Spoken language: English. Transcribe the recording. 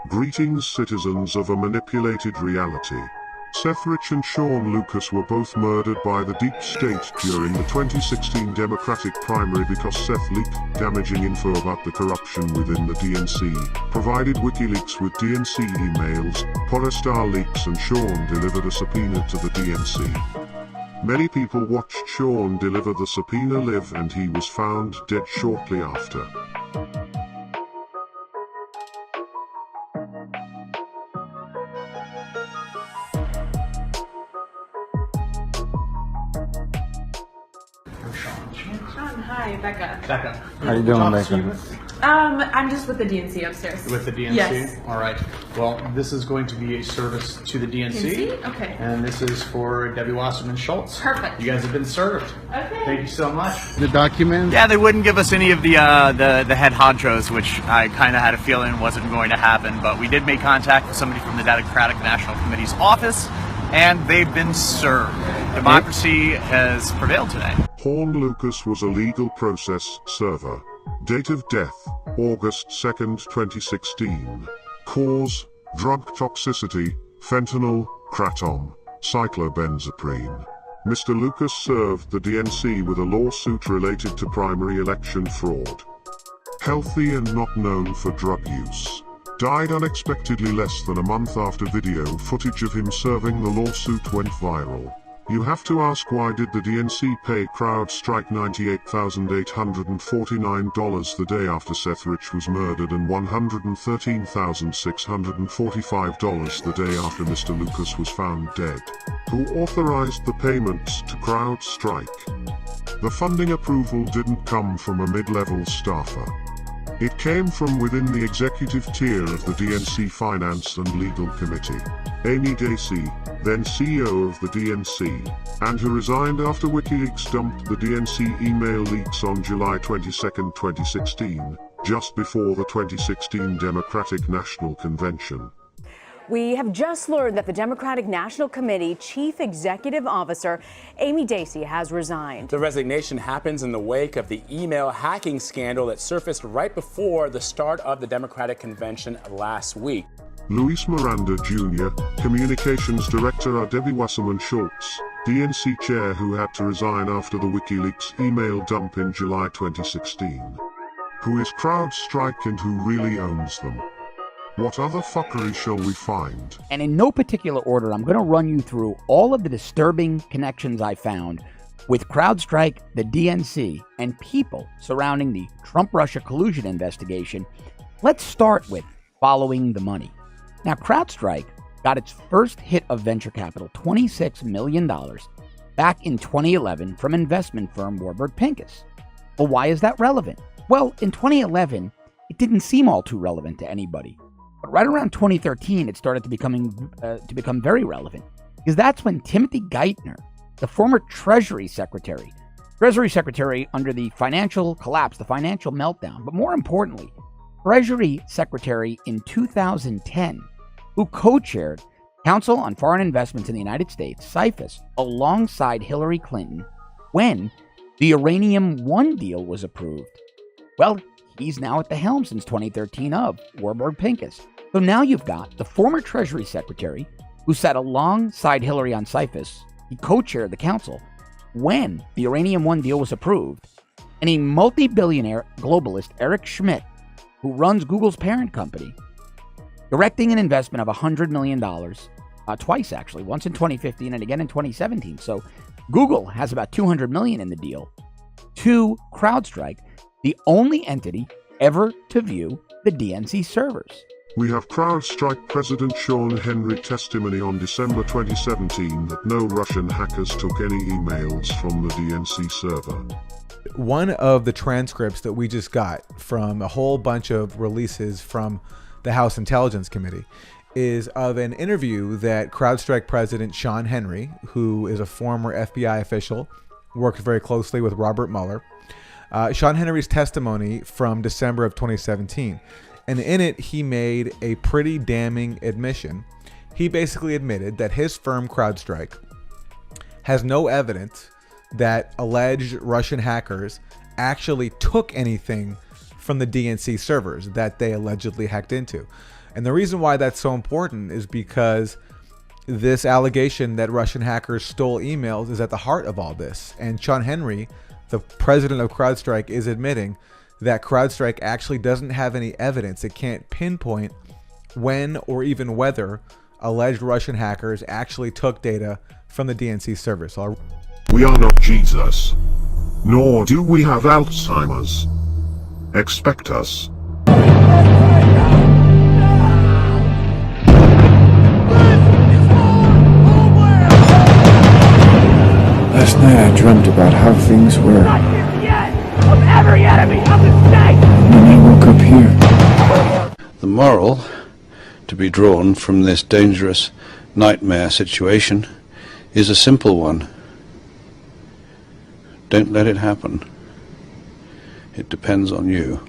Greetings, citizens of a manipulated reality. Seth Rich and Shawn Lucas were both murdered by the deep state during the 2016 Democratic primary because Seth leaked damaging info about the corruption within the DNC, provided WikiLeaks with DNC emails, Podestar leaks, and Shawn delivered a subpoena to the DNC. Many people watched Shawn deliver the subpoena live, and he was found dead shortly after. Shawn, hi, Becca. Becca. How you doing, Becca? I'm just with the DNC upstairs. With the DNC? Yes. All right. Well, this is going to be a service to the DNC. Okay. And this is for Debbie Wasserman Schultz. Perfect. You guys have been served. Okay. Thank you so much. The document? Yeah, they wouldn't give us any of the head honchos, which I kind of had a feeling wasn't going to happen. But we did make contact with somebody from the Democratic National Committee's office, and they've been served. Democracy has prevailed today. Shawn Lucas was a legal process server. Date of death, August 2nd, 2016. Cause, drug toxicity, fentanyl, kratom, cyclobenzaprine. Mr. Lucas served the DNC with a lawsuit related to primary election fraud. Healthy and not known for drug use. Died unexpectedly less than a month after video footage of him serving the lawsuit went viral. You have to ask, why did the DNC pay CrowdStrike $98,849 the day after Seth Rich was murdered and $113,645 the day after Mr. Lucas was found dead? Who authorized the payments to CrowdStrike? The funding approval didn't come from a mid-level staffer. It came from within the executive tier of the DNC Finance and Legal Committee. Amy Dacey, then CEO of the DNC, and who resigned after WikiLeaks dumped the DNC email leaks on July 22, 2016, just before the 2016 Democratic National Convention. We have just learned that the Democratic National Committee Chief Executive Officer, Amy Dacey, has resigned. The resignation happens in the wake of the email hacking scandal that surfaced right before the start of the Democratic Convention last week. Luis Miranda Jr., Communications Director Debbie Wasserman Schultz, DNC Chair who had to resign after the WikiLeaks email dump in July 2016. Who is CrowdStrike and who really owns them? What other fuckery shall we find? And in no particular order, I'm going to run you through all of the disturbing connections I found with CrowdStrike, the DNC, and people surrounding the Trump-Russia collusion investigation. Let's start with following the money. Now, CrowdStrike got its first hit of venture capital, $26 million, back in 2011 from investment firm Warburg Pincus. Well, why is that relevant? Well, in 2011, it didn't seem all too relevant to anybody. But But right around 2013, it started to become very relevant, because that's when Timothy Geithner, the former Treasury Secretary under the financial collapse, the financial meltdown, but more importantly, Treasury Secretary in 2010, who co-chaired Council on Foreign Investments in the United States, CFIUS, alongside Hillary Clinton when the Uranium One deal was approved. Well, he's now at the helm since 2013 of Warburg Pincus. So now you've got the former Treasury Secretary who sat alongside Hillary on CFIUS. He co-chaired the council when the Uranium One deal was approved, and a multi-billionaire globalist, Eric Schmidt, who runs Google's parent company, directing an investment of $100 million, twice actually, once in 2015 and again in 2017. So Google has about $200 million in the deal to CrowdStrike, the only entity ever to view the DNC servers. We have CrowdStrike President Shawn Henry testimony on December 2017 that no Russian hackers took any emails from the DNC server. One of the transcripts that we just got from a whole bunch of releases from the House Intelligence Committee is of an interview that CrowdStrike President Shawn Henry, who is a former FBI official, worked very closely with Robert Mueller. Shawn Henry's testimony from December of 2017. And in it, he made a pretty damning admission. He basically admitted that his firm, CrowdStrike, has no evidence that alleged Russian hackers actually took anything from the DNC servers that they allegedly hacked into. And the reason why that's so important is because this allegation that Russian hackers stole emails is at the heart of all this. And Shawn Henry, the president of CrowdStrike, is admitting that CrowdStrike actually doesn't have any evidence. It can't pinpoint when or even whether alleged Russian hackers actually took data from the DNC servers. So we are not Jesus, nor do we have Alzheimer's. Expect us. Last night I dreamt about how things were. Not here yet! Of every enemy of the state! And then I woke up here. The moral to be drawn from this dangerous nightmare situation is a simple one. Don't let it happen. It depends on you.